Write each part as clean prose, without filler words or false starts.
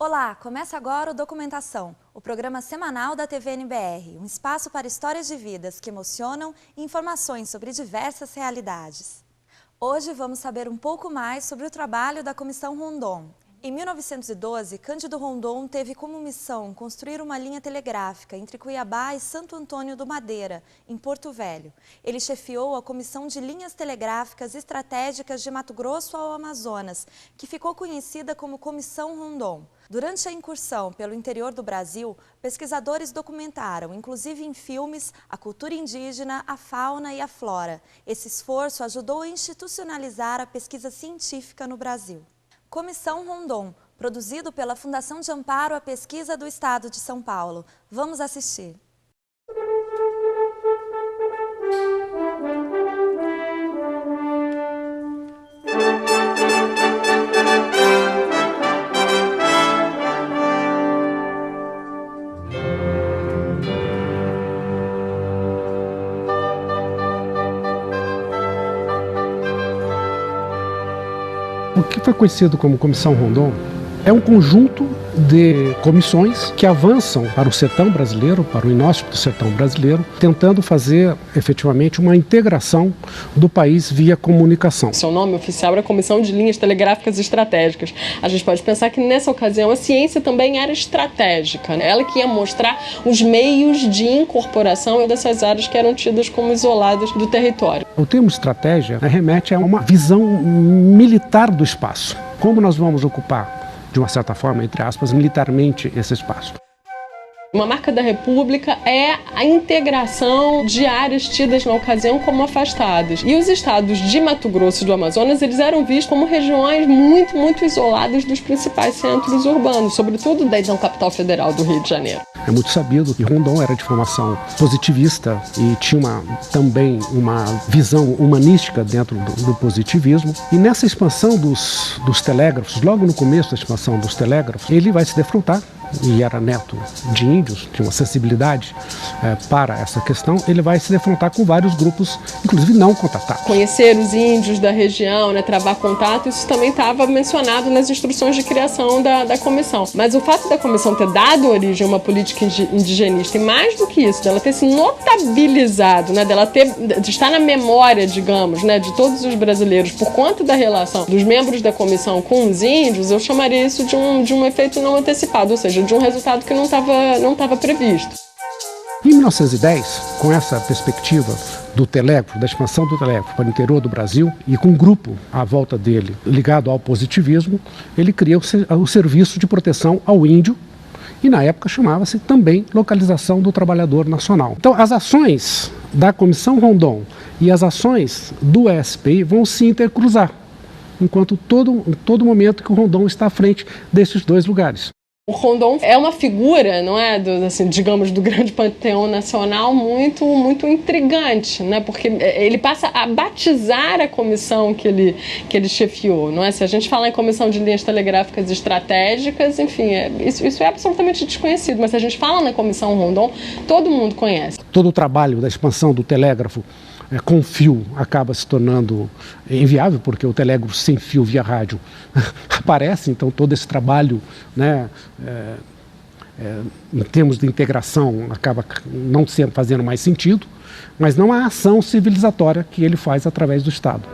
Olá, começa agora o Documentação, o programa semanal da TV NBR, um espaço para histórias de vidas que emocionam e informações sobre diversas realidades. Hoje vamos saber um pouco mais sobre o trabalho da Comissão Rondon. Em 1912, Cândido Rondon teve como missão construir uma linha telegráfica entre Cuiabá e Santo Antônio do Madeira, em Porto Velho. Ele chefiou a Comissão de Linhas Telegráficas Estratégicas de Mato Grosso ao Amazonas, que ficou conhecida como Comissão Rondon. Durante a incursão pelo interior do Brasil, pesquisadores documentaram, inclusive em filmes, a cultura indígena, a fauna e a flora. Esse esforço ajudou a institucionalizar a pesquisa científica no Brasil. Comissão Rondon, produzido pela Fundação de Amparo à Pesquisa do Estado de São Paulo. Vamos assistir. O que foi conhecido como Comissão Rondon é um conjunto de comissões que avançam para o sertão brasileiro, para o inóspito sertão brasileiro, tentando fazer efetivamente uma integração do país via comunicação. Seu nome oficial era Comissão de Linhas Telegráficas Estratégicas. A gente pode pensar que nessa ocasião a ciência também era estratégica, né? Ela que ia mostrar os meios de incorporação dessas áreas que eram tidas como isoladas do território. O termo estratégia remete a uma visão militar do espaço. Como nós vamos ocupar, de uma certa forma, entre aspas, militarmente esse espaço. Uma marca da República é a integração de áreas tidas na ocasião como afastadas. E os estados de Mato Grosso e do Amazonas, eles eram vistos como regiões muito isoladas dos principais centros urbanos, sobretudo da então capital federal do Rio de Janeiro. É muito sabido que Rondon era de formação positivista e tinha também uma visão humanística dentro do positivismo. E nessa expansão dos telégrafos, logo no começo da expansão dos telégrafos, ele vai se defrontar, e era neto de índios, tinha uma sensibilidade para essa questão, ele vai se defrontar com vários grupos, inclusive não contatados. Conhecer os índios da região, né, travar contato, isso também estava mencionado nas instruções de criação da comissão. Mas o fato da comissão ter dado origem a uma política indigenista, e mais do que isso, dela ter se notabilizado, né, de estar na memória, digamos, né, de todos os brasileiros por conta da relação dos membros da comissão com os índios, eu chamaria isso de um efeito não antecipado, ou seja, de um resultado que não estava previsto. Em 1910, com essa perspectiva do telégrafo, da expansão do telégrafo para o interior do Brasil, e com um grupo à volta dele ligado ao positivismo, ele cria o Serviço de Proteção ao Índio, e na época chamava-se também Localização do Trabalhador Nacional. Então, as ações da Comissão Rondon e as ações do SPI vão se intercruzar, enquanto todo momento que o Rondon está à frente desses dois lugares. O Rondon é uma figura, não é, digamos, do grande panteão nacional muito intrigante, né? Porque ele passa a batizar a comissão que ele chefiou, não é? Se a gente fala em Comissão de Linhas Telegráficas Estratégicas, enfim, isso é absolutamente desconhecido, mas se a gente fala na Comissão Rondon, todo mundo conhece. Todo o trabalho da expansão do telégrafo com fio acaba se tornando inviável, porque o telégrafo sem fio via rádio aparece, então todo esse trabalho, né, em termos de integração, acaba não fazendo mais sentido, mas não há ação civilizatória que ele faz através do Estado.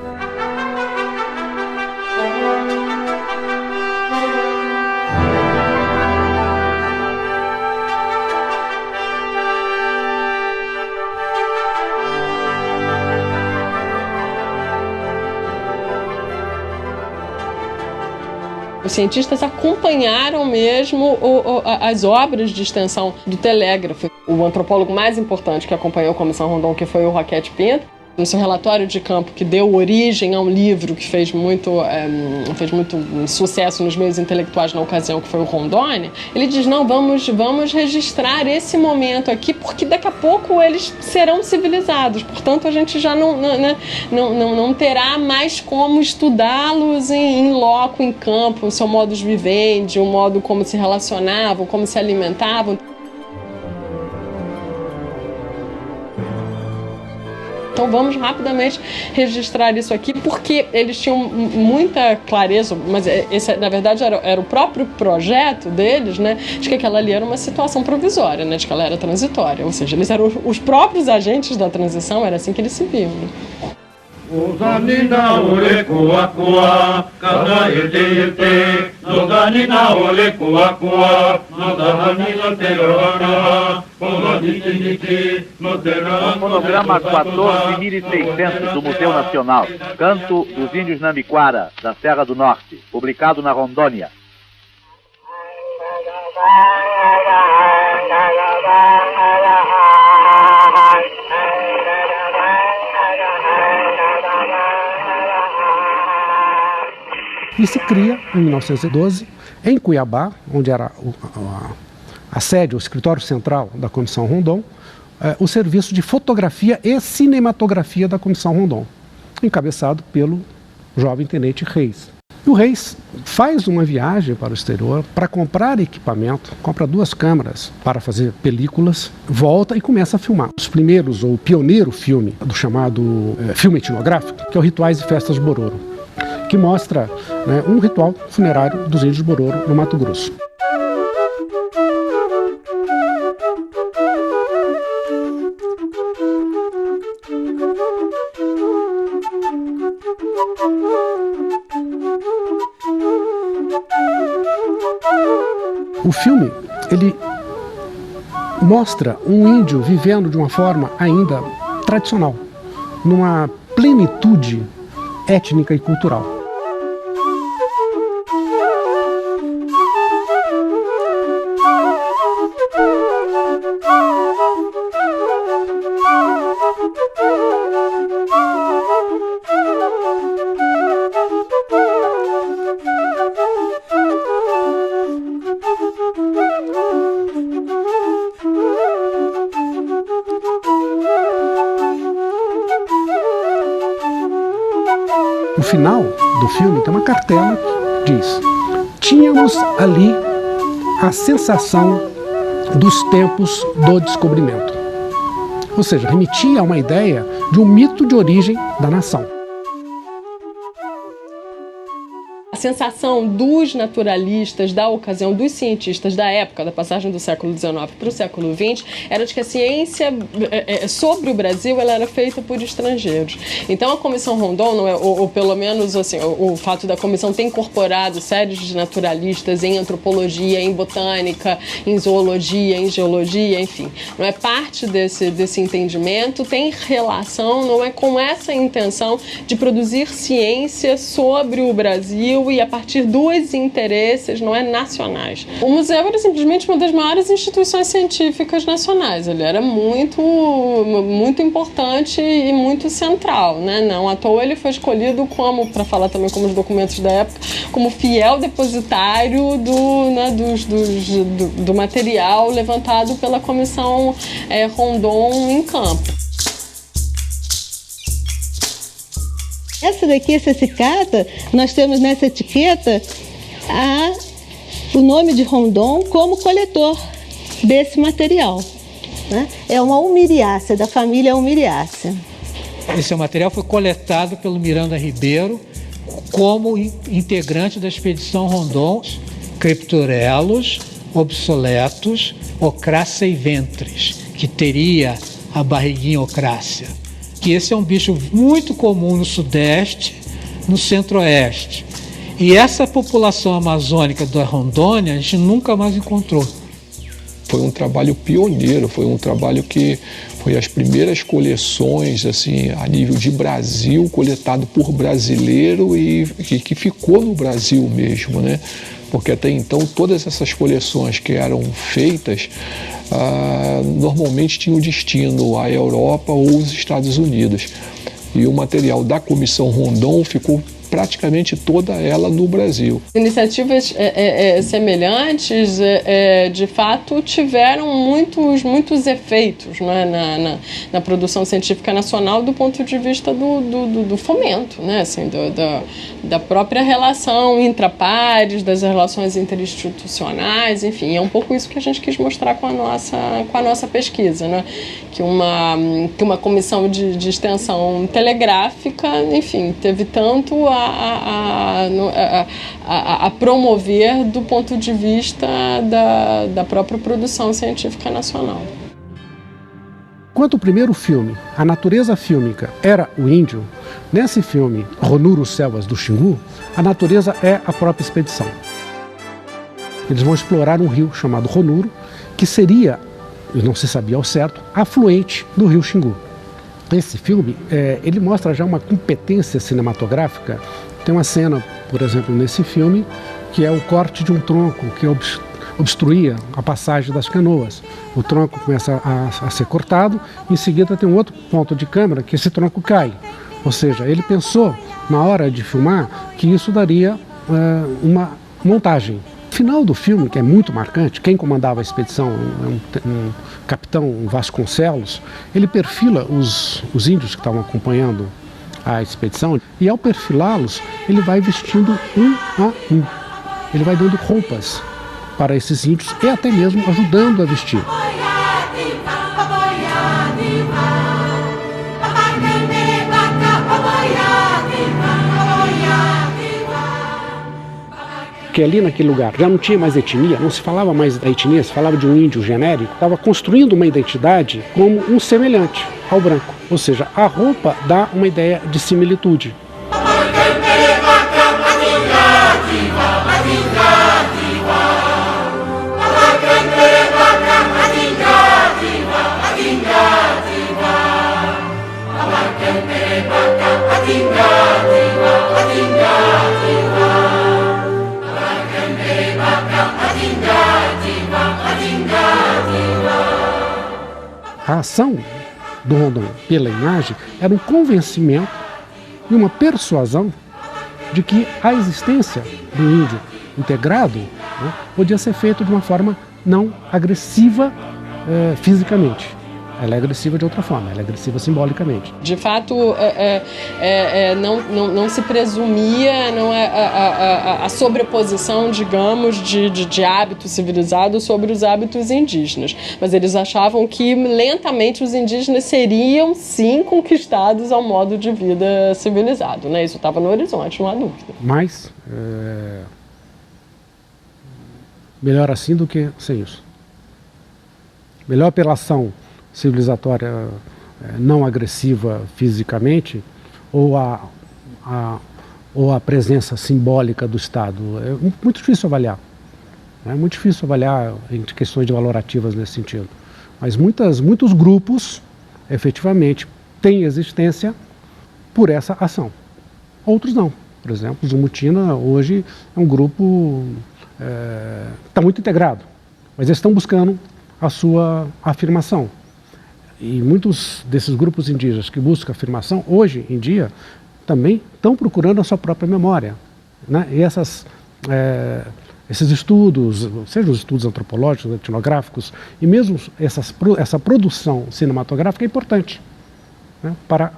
Os cientistas acompanharam mesmo as obras de extensão do telégrafo. O antropólogo mais importante que acompanhou a Comissão Rondon, que foi o Roquete Pinto, no seu relatório de campo, que deu origem a um livro que fez muito sucesso nos meios intelectuais na ocasião, que foi o Rondônia, ele diz, não, vamos registrar esse momento aqui, porque daqui a pouco eles serão civilizados, portanto a gente já não terá mais como estudá-los em loco, em campo, o seu modus vivendi, o modo como se relacionavam, como se alimentavam. Então Então vamos rapidamente registrar isso aqui, porque eles tinham muita clareza, mas esse na verdade era o próprio projeto deles, né, de que aquela ali era uma situação provisória, né, de que ela era transitória, ou seja, eles eram os próprios agentes da transição, era assim que eles se viam. Né? Fonograma 14.600 do Museu Nacional, Canto dos Índios Nambiquara, da Serra do Norte, publicado na Rondônia. E se cria, em 1912, em Cuiabá, onde era a sede, o escritório central da Comissão Rondon, o serviço de fotografia e cinematografia da Comissão Rondon, encabeçado pelo jovem tenente Reis. E o Reis faz uma viagem para o exterior para comprar equipamento, compra 2 câmeras para fazer películas, volta e começa a filmar. Os primeiros, ou o pioneiro filme do chamado filme etnográfico, que é o Rituais e Festas Bororo, que mostra, né, um ritual funerário dos índios Bororo no Mato Grosso. O filme, ele mostra um índio vivendo de uma forma ainda tradicional, numa plenitude étnica e cultural. No final do filme tem uma cartela que diz: tínhamos ali a sensação dos tempos do descobrimento. Ou seja, remetia a uma ideia de um mito de origem da nação. A sensação dos naturalistas da ocasião, dos cientistas da época, da passagem do século XIX para o século XX, era de que a ciência sobre o Brasil ela era feita por estrangeiros. Então a Comissão Rondon, ou pelo menos assim, o fato da comissão ter incorporado séries de naturalistas em antropologia, em botânica, em zoologia, em geologia, enfim, não é parte desse entendimento, tem relação, não é com essa intenção de produzir ciência sobre o Brasil e a partir dos interesses, não é, nacionais. O museu era simplesmente uma das maiores instituições científicas nacionais. Ele era muito importante e muito central, né? Não à toa ele foi escolhido como, para falar também como os documentos da época, como fiel depositário do material levantado pela Comissão Rondon em campo. Essa cicata, nós temos nessa etiqueta o nome de Rondon como coletor desse material. Né? É uma Humiriácea, da família Humiriácea. Esse material foi coletado pelo Miranda Ribeiro como integrante da expedição Rondon, criptorelos obsoletos, ocrácea e ventris, que teria a barriguinha ocrácea. Que esse é um bicho muito comum no Sudeste, no Centro-Oeste. E essa população amazônica da Rondônia a gente nunca mais encontrou. Foi um trabalho pioneiro, foi um trabalho que foi as primeiras coleções assim, a nível de Brasil, coletado por brasileiro e que ficou no Brasil mesmo, né? Porque até então todas essas coleções que eram feitas normalmente tinham destino à Europa ou os Estados Unidos. E o material da Comissão Rondon ficou praticamente toda ela no Brasil. Iniciativas semelhantes, de fato, tiveram muitos efeitos, né, na produção científica nacional do ponto de vista do fomento, né, assim, da própria relação intrapares, das relações interinstitucionais, enfim, é um pouco isso que a gente quis mostrar com a nossa pesquisa, né, que uma comissão de extensão telegráfica, enfim, teve tanto a promover do ponto de vista da própria produção científica nacional. Quanto o primeiro filme, a natureza fílmica era o índio, nesse filme, Ronuro Selvas do Xingu, a natureza é a própria expedição. Eles vão explorar um rio chamado Ronuro, que seria, não se sabia ao certo, afluente do rio Xingu. Esse filme, ele mostra já uma competência cinematográfica. Tem uma cena, por exemplo, nesse filme, que é o corte de um tronco que obstruía a passagem das canoas. O tronco começa a ser cortado, em seguida tem um outro ponto de câmera que esse tronco cai. Ou seja, ele pensou, na hora de filmar, que isso daria uma montagem. O final do filme, que é muito marcante, quem comandava a expedição, um capitão Vasconcelos, ele perfila os índios que estavam acompanhando a expedição, e ao perfilá-los, ele vai vestindo um a um. Ele vai dando roupas para esses índios e até mesmo ajudando a vestir. Porque ali naquele lugar já não tinha mais etnia, não se falava mais da etnia, se falava de um índio genérico, estava construindo uma identidade como um semelhante ao branco. Ou seja, a roupa dá uma ideia de similitude. A ação do Rondon pela imagem era um convencimento e uma persuasão de que a existência do índio integrado, né, podia ser feita de uma forma não agressiva fisicamente. Ela é agressiva de outra forma, ela é agressiva simbolicamente. De fato, não se presumia a sobreposição, digamos, de hábitos civilizados sobre os hábitos indígenas. Mas eles achavam que lentamente os indígenas seriam, sim, conquistados ao modo de vida civilizado, né? Isso estava no horizonte, não há dúvida. Mas melhor assim do que sem isso. Melhor pela ação civilizatória não agressiva fisicamente ou a presença simbólica do Estado. É muito difícil avaliar. É muito difícil avaliar em questões de valorativas nesse sentido. Mas muitos grupos, efetivamente, têm existência por essa ação. Outros não. Por exemplo, o Zumutina hoje é um grupo está muito integrado, mas eles estão buscando a sua afirmação. E muitos desses grupos indígenas que buscam afirmação, hoje em dia, também estão procurando a sua própria memória, né? E esses estudos, sejam os estudos antropológicos, etnográficos, e mesmo essa produção cinematográfica é importante, né? Para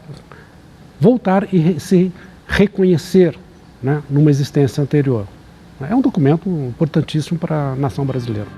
voltar e se reconhecer, né? Numa existência anterior. É um documento importantíssimo para a nação brasileira.